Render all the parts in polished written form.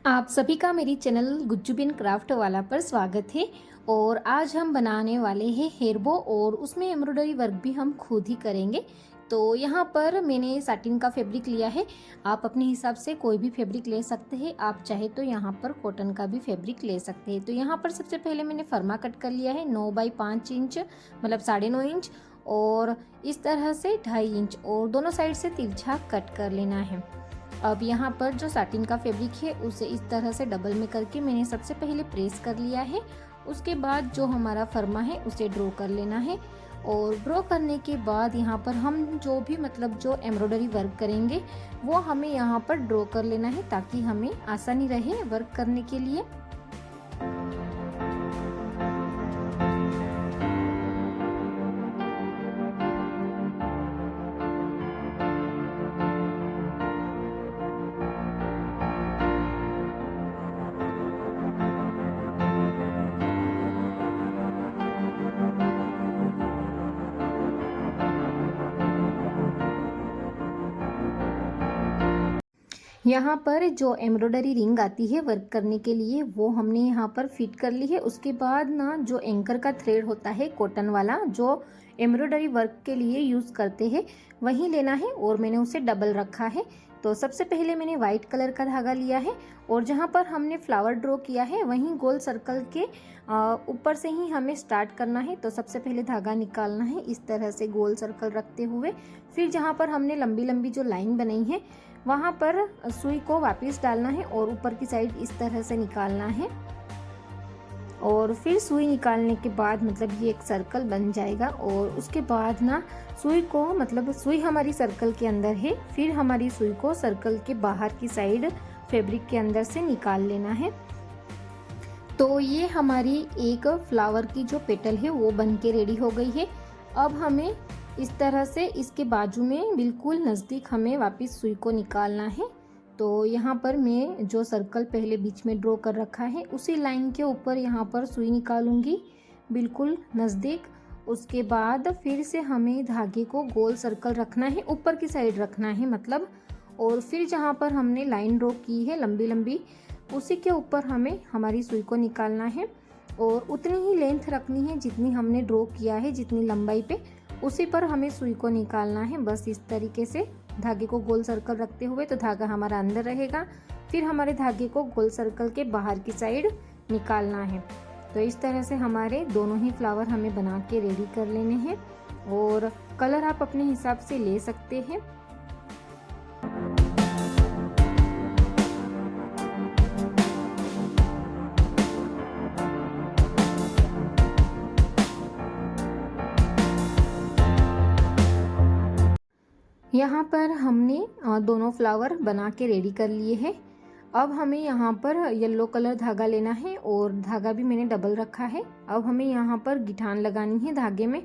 आप सभी का मेरी चैनल गुज्जू बिन क्राफ्ट वाला पर स्वागत है। और आज हम बनाने वाले हैं हेयर बो और उसमें एम्ब्रॉयडरी वर्क भी हम खुद ही करेंगे। तो यहाँ पर मैंने साटिन का फैब्रिक लिया है। आप अपने हिसाब से कोई भी फैब्रिक ले सकते हैं। आप चाहे तो यहाँ पर कॉटन का भी फैब्रिक ले सकते हैं। तो यहाँ पर सबसे पहले मैंने फर्मा कट कर लिया है 9 बाई 5 इंच, मतलब 9.5 इंच, और इस तरह से 2.5 इंच, और दोनों साइड से तिरछा कट कर लेना है। अब यहाँ पर जो साटिन का फैब्रिक है उसे इस तरह से डबल में करके मैंने सबसे पहले प्रेस कर लिया है। उसके बाद जो हमारा फर्मा है उसे ड्रॉ कर लेना है। और ड्रॉ करने के बाद यहाँ पर हम जो भी जो एम्ब्रॉयडरी वर्क करेंगे वो हमें यहाँ पर ड्रॉ कर लेना है, ताकि हमें आसानी रहे वर्क करने के लिए। यहाँ पर जो एम्ब्रॉयडरी रिंग आती है वर्क करने के लिए वो हमने यहाँ पर फिट कर ली है। उसके बाद ना जो एंकर का थ्रेड होता है कॉटन वाला, जो एम्ब्रॉयडरी वर्क के लिए यूज़ करते हैं, वही लेना है और मैंने उसे डबल रखा है। तो सबसे पहले मैंने वाइट कलर का धागा लिया है और जहाँ पर हमने फ्लावर ड्रॉ किया है वहीं गोल सर्कल के ऊपर से ही हमें स्टार्ट करना है। तो सबसे पहले धागा निकालना है इस तरह से गोल सर्कल रखते हुए। फिर जहाँ पर हमने लंबी लंबी जो लाइन बनाई है वहाँ पर सुई को वापस डालना है और ऊपर की साइड इस तरह से निकालना है। और फिर सुई निकालने के बाद ये एक सर्कल बन जाएगा। और उसके बाद ना सुई को सुई हमारी सर्कल के अंदर है, फिर हमारी सुई को सर्कल के बाहर की साइड फैब्रिक के अंदर से निकाल लेना है। तो ये हमारी एक फ्लावर की जो पेटल है वो बन के रेडी हो गई है। अब हमें इस तरह से इसके बाजू में बिल्कुल नज़दीक हमें वापस सुई को निकालना है। तो यहाँ पर मैं जो सर्कल पहले बीच में ड्रॉ कर रखा है उसी लाइन के ऊपर यहाँ पर सुई निकालूंगी बिल्कुल नज़दीक। उसके बाद फिर से हमें धागे को गोल सर्कल रखना है, ऊपर की साइड रखना है और फिर जहाँ पर हमने लाइन ड्रॉ की है लंबी लंबी, उसी के ऊपर हमें हमारी सुई को निकालना है और उतनी ही लेंथ रखनी है जितनी हमने ड्रॉ किया है, जितनी लंबाई पे उसी पर हमें सुई को निकालना है। बस इस तरीके से धागे को गोल सर्कल रखते हुए, तो धागा हमारा अंदर रहेगा। फिर हमारे धागे को गोल सर्कल के बाहर की साइड निकालना है। तो इस तरह से हमारे दोनों ही फ्लावर हमें बना के रेडी कर लेने हैं। और कलर आप अपने हिसाब से ले सकते हैं। यहाँ पर हमने दोनों फ्लावर बना के रेडी कर लिए हैं। अब हमें यहाँ पर येलो कलर धागा लेना है और धागा भी मैंने डबल रखा है। अब हमें यहाँ पर गिठान लगानी है धागे में,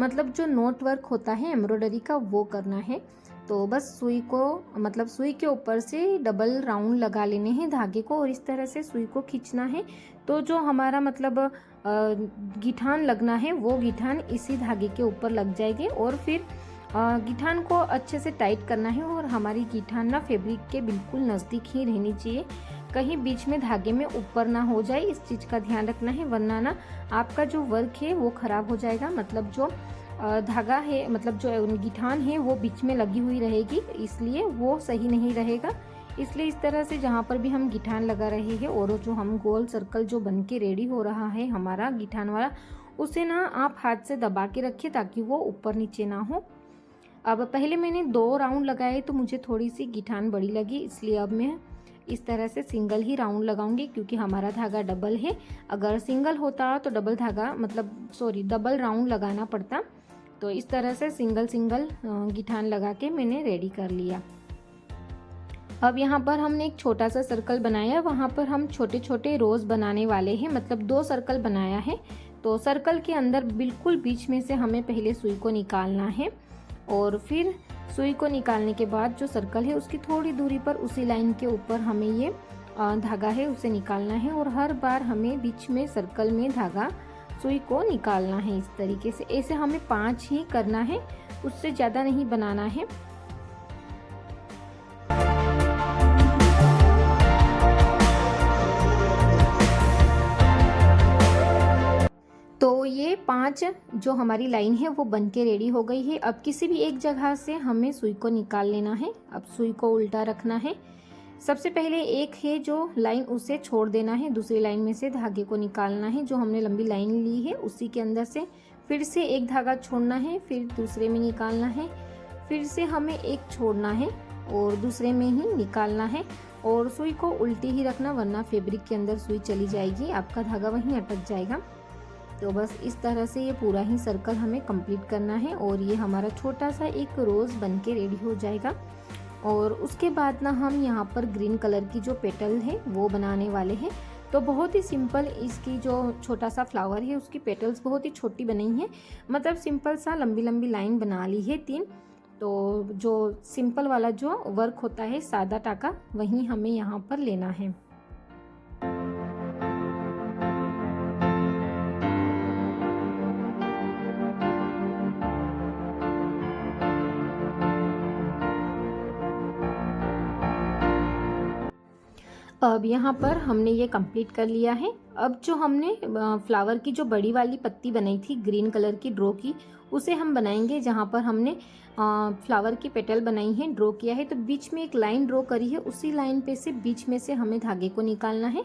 जो नोट वर्क होता है एम्ब्रॉयडरी का वो करना है। तो बस सुई को सुई के ऊपर से डबल राउंड लगा लेने हैं धागे को और इस तरह से सुई को खींचना है। तो जो हमारा गिठान लगना है वो गिठान इसी धागे के ऊपर लग जाएगी। और फिर गिठान को अच्छे से टाइट करना है और हमारी गिठान ना फैब्रिक के बिल्कुल नज़दीक ही रहनी चाहिए, कहीं बीच में धागे में ऊपर ना हो जाए, इस चीज़ का ध्यान रखना है, वरना ना आपका जो वर्क है वो ख़राब हो जाएगा। जो धागा है जो गिठान है वो बीच में लगी हुई रहेगी, इसलिए वो सही नहीं रहेगा। इसलिए इस तरह से जहाँ पर भी हम गिठान लगा रहे हैं और जो हम गोल सर्कल जो बन के रेडी हो रहा है हमारा गिठान वाला, उसे ना आप हाथ से दबा के रखिए ताकि वो ऊपर नीचे ना हो। अब पहले मैंने 2 राउंड लगाए तो मुझे थोड़ी सी गिठान बड़ी लगी, इसलिए अब मैं इस तरह से सिंगल ही राउंड लगाऊंगी, क्योंकि हमारा धागा डबल है। अगर सिंगल होता तो डबल धागा डबल राउंड लगाना पड़ता। तो इस तरह से सिंगल गिठान लगा के मैंने रेडी कर लिया। अब यहाँ पर हमने एक छोटा सा सर्कल बनाया, वहाँ पर हम छोटे छोटे रोज बनाने वाले हैं, 2 सर्कल बनाया है। तो सर्कल के अंदर बिल्कुल बीच में से हमें पहले सुई को निकालना है और फिर सुई को निकालने के बाद जो सर्कल है उसकी थोड़ी दूरी पर उसी लाइन के ऊपर हमें ये धागा है उसे निकालना है। और हर बार हमें बीच में सर्कल में धागा सुई को निकालना है इस तरीके से। ऐसे हमें 5 ही करना है, उससे ज़्यादा नहीं बनाना है। ये 5 जो हमारी लाइन है वो बन के रेडी हो गई है। अब किसी भी एक जगह से हमें सुई को निकाल लेना है। अब सुई को उल्टा रखना है। सबसे पहले एक है जो लाइन उसे छोड़ देना है, दूसरी लाइन में से धागे को निकालना है। जो हमने लंबी लाइन ली है उसी के अंदर से फिर से एक धागा छोड़ना है, फिर दूसरे में निकालना है, फिर से हमें एक छोड़ना है और दूसरे में ही निकालना है। और सुई को उल्टी ही रखना, वरना फैब्रिक के अंदर सुई चली जाएगी, आपका धागा वहीं अटक जाएगा। तो बस इस तरह से ये पूरा ही सर्कल हमें कंप्लीट करना है और ये हमारा छोटा सा एक रोज बन के रेडी हो जाएगा। और उसके बाद ना हम यहाँ पर ग्रीन कलर की जो पेटल है वो बनाने वाले हैं। तो बहुत ही सिंपल इसकी जो छोटा सा फ्लावर है उसकी पेटल्स बहुत ही छोटी बनी है, मतलब सिंपल सा लंबी लंबी लाइन बना ली है 3। तो जो सिंपल वाला जो वर्क होता है सादा टाका, वही हमें यहाँ पर लेना है। अब यहाँ पर हमने ये कंप्लीट कर लिया है। अब जो हमने फ्लावर की जो बड़ी वाली पत्ती बनाई थी ग्रीन कलर की ड्रॉ की, उसे हम बनाएंगे। जहाँ पर हमने फ्लावर की पेटल बनाई है, ड्रॉ किया है, तो बीच में एक लाइन ड्रॉ करी है, उसी लाइन पे से बीच में से हमें धागे को निकालना है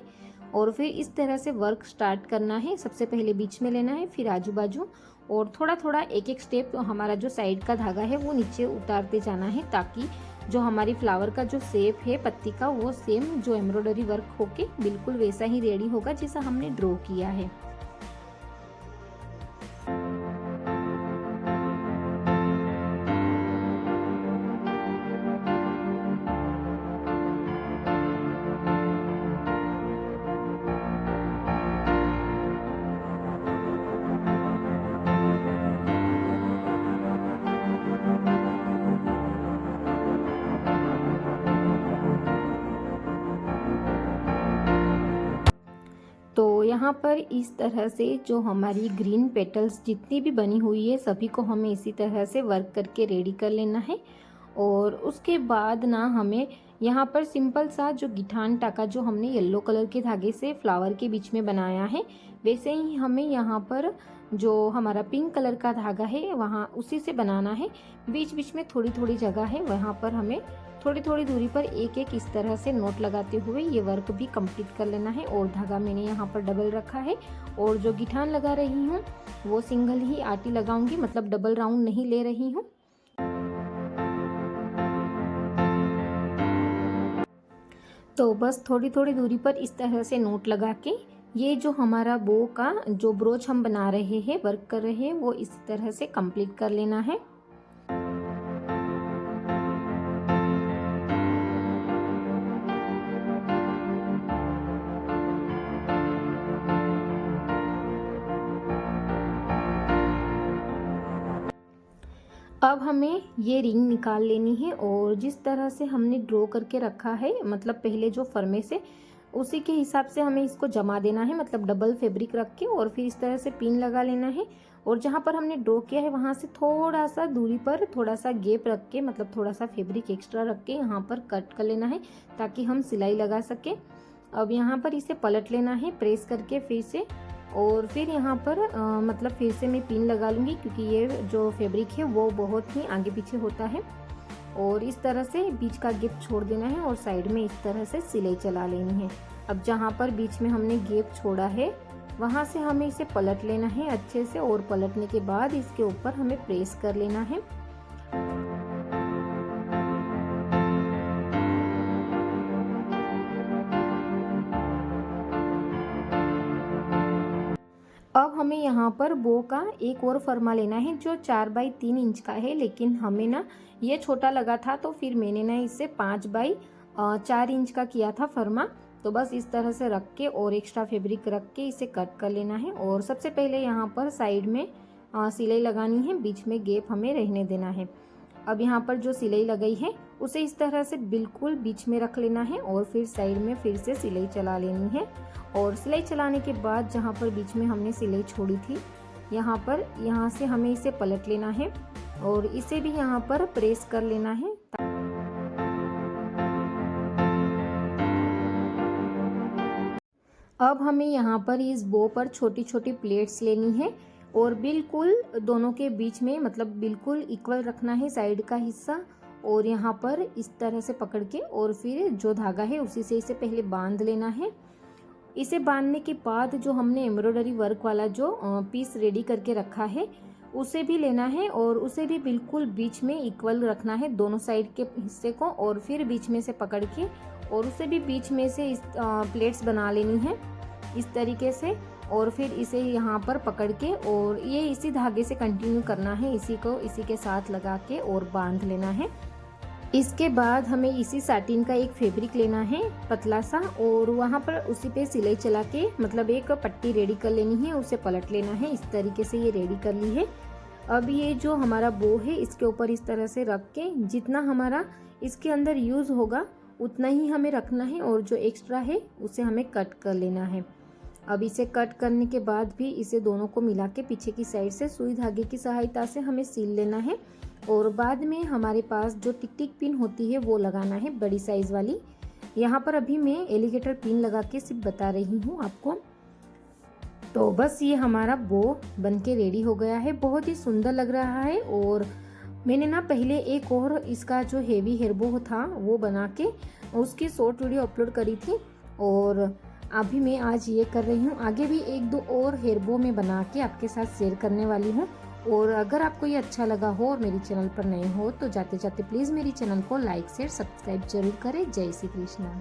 और फिर इस तरह से वर्क स्टार्ट करना है। सबसे पहले बीच में लेना है, फिर आजू बाजू, और थोड़ा थोड़ा एक एक स्टेप हमारा जो साइड का धागा है वो नीचे उतारते जाना है, ताकि जो हमारी फ्लावर का जो शेप है पत्ती का वो सेम जो एम्ब्रॉयडरी वर्क होके बिल्कुल वैसा ही रेडी होगा जैसा हमने ड्रॉ किया है। तो यहाँ पर इस तरह से जो हमारी ग्रीन पेटल्स जितनी भी बनी हुई है सभी को हमें इसी तरह से वर्क करके रेडी कर लेना है। और उसके बाद ना हमें यहाँ पर सिंपल सा जो गिठान टाका जो हमने येलो कलर के धागे से फ्लावर के बीच में बनाया है, वैसे ही हमें यहाँ पर जो हमारा पिंक कलर का धागा है वहाँ उसी से बनाना है। बीच बीच में थोड़ी थोड़ी जगह है, वहाँ पर हमें थोड़ी थोड़ी दूरी पर एक एक इस तरह से नोट लगाते हुए ये वर्क भी कंप्लीट कर लेना है। और धागा मैंने यहाँ पर डबल रखा है और जो गिठान लगा रही हूँ वो सिंगल ही आटी लगाऊंगी, मतलब डबल राउंड नहीं ले रही हूँ। तो बस थोड़ी थोड़ी दूरी पर इस तरह से नोट लगा के ये जो हमारा बो का जो ब्रोच हम बना रहे हैं, वर्क कर रहे हैं, वो इस तरह से कंप्लीट कर लेना है। अब हमें ये रिंग निकाल लेनी है और जिस तरह से हमने ड्रॉ करके रखा है, मतलब पहले जो फर्मे से, उसी के हिसाब से हमें इसको जमा देना है, मतलब डबल फैब्रिक रख के, और फिर इस तरह से पिन लगा लेना है। और जहाँ पर हमने ड्रॉ किया है वहाँ से थोड़ा सा दूरी पर थोड़ा सा गैप रख के, मतलब थोड़ा सा फैब्रिक एक्स्ट्रा रख के यहाँ पर कट कर लेना है ताकि हम सिलाई लगा सके। अब यहाँ पर इसे पलट लेना है प्रेस करके फिर से, और फिर यहाँ पर मतलब फिर से मैं पिन लगा लूँगी क्योंकि ये जो फैब्रिक है वो बहुत ही आगे पीछे होता है। और इस तरह से बीच का गैप छोड़ देना है और साइड में इस तरह से सिलाई चला लेनी है। अब जहाँ पर बीच में हमने गैप छोड़ा है वहाँ से हमें इसे पलट लेना है अच्छे से, और पलटने के बाद इसके ऊपर हमें प्रेस कर लेना है। अब हमें यहाँ पर बो का एक और फर्मा लेना है जो 4 बाई 3 इंच का है, लेकिन हमें ना ये छोटा लगा था तो फिर मैंने ना इसे 5 बाई 4 इंच का किया था फर्मा। तो बस इस तरह से रख के और एक्स्ट्रा फैब्रिक रख के इसे कट कर लेना है। और सबसे पहले यहाँ पर साइड में सिलाई लगानी है, बीच में गैप हमें रहने देना है। अब यहाँ पर जो सिलाई लगाई है उसे इस तरह से बिल्कुल बीच में रख लेना है और फिर साइड में फिर से सिलाई चला लेनी है। और सिलाई चलाने के बाद जहाँ पर बीच में हमने सिलाई छोड़ी थी यहाँ से हमें इसे पलट लेना है और इसे भी यहाँ पर प्रेस कर लेना है। अब हमें यहाँ पर इस बो पर छोटी छोटी प्लेट्स लेनी है और बिल्कुल दोनों के बीच में मतलब बिल्कुल इक्वल रखना है साइड का हिस्सा। और यहाँ पर इस तरह से पकड़ के और फिर जो धागा है उसी से इसे पहले बांध लेना है। इसे बांधने के बाद जो हमने एम्ब्रॉयडरी वर्क वाला जो पीस रेडी करके रखा है उसे भी लेना है और उसे भी बिल्कुल बीच में इक्वल रखना है दोनों साइड के हिस्से को, और फिर बीच में से पकड़ के और उसे भी बीच में से इस प्लेट्स बना लेनी है इस तरीके से। और फिर इसे यहाँ पर पकड़ के और ये इसी धागे से कंटिन्यू करना है, इसी को इसी के साथ लगा के और बांध लेना है। इसके बाद हमें इसी साटिन का एक फैब्रिक लेना है पतला सा, और वहाँ पर उसी पे सिलाई चला के मतलब एक पट्टी रेडी कर लेनी है, उसे पलट लेना है। इस तरीके से ये रेडी कर ली है। अब ये जो हमारा बो है इसके ऊपर इस तरह से रख के जितना हमारा इसके अंदर यूज़ होगा उतना ही हमें रखना है, और जो एक्स्ट्रा है उसे हमें कट कर लेना है। अब इसे कट करने के बाद भी इसे दोनों को मिला के पीछे की साइड से सुई धागे की सहायता से हमें सील लेना है। और बाद में हमारे पास जो टिक टिक पिन होती है वो लगाना है बड़ी साइज वाली। यहाँ पर अभी मैं एलिगेटर पिन लगा के सिर्फ बता रही हूँ आपको। तो बस ये हमारा बो बन के रेडी हो गया है, बहुत ही सुंदर लग रहा है। और मैंने ना पहले एक और इसका जो हेवी हेयर बो था वो बना के उसकी शॉर्ट वीडियो अपलोड करी थी, और अभी मैं आज ये कर रही हूँ। आगे भी एक दो और हेयर बो मैं बना के आपके साथ शेयर करने वाली हूँ। और अगर आपको ये अच्छा लगा हो और मेरी चैनल पर नए हो तो जाते जाते प्लीज़ मेरी चैनल को लाइक शेयर सब्सक्राइब जरूर करें। जय श्री कृष्णा।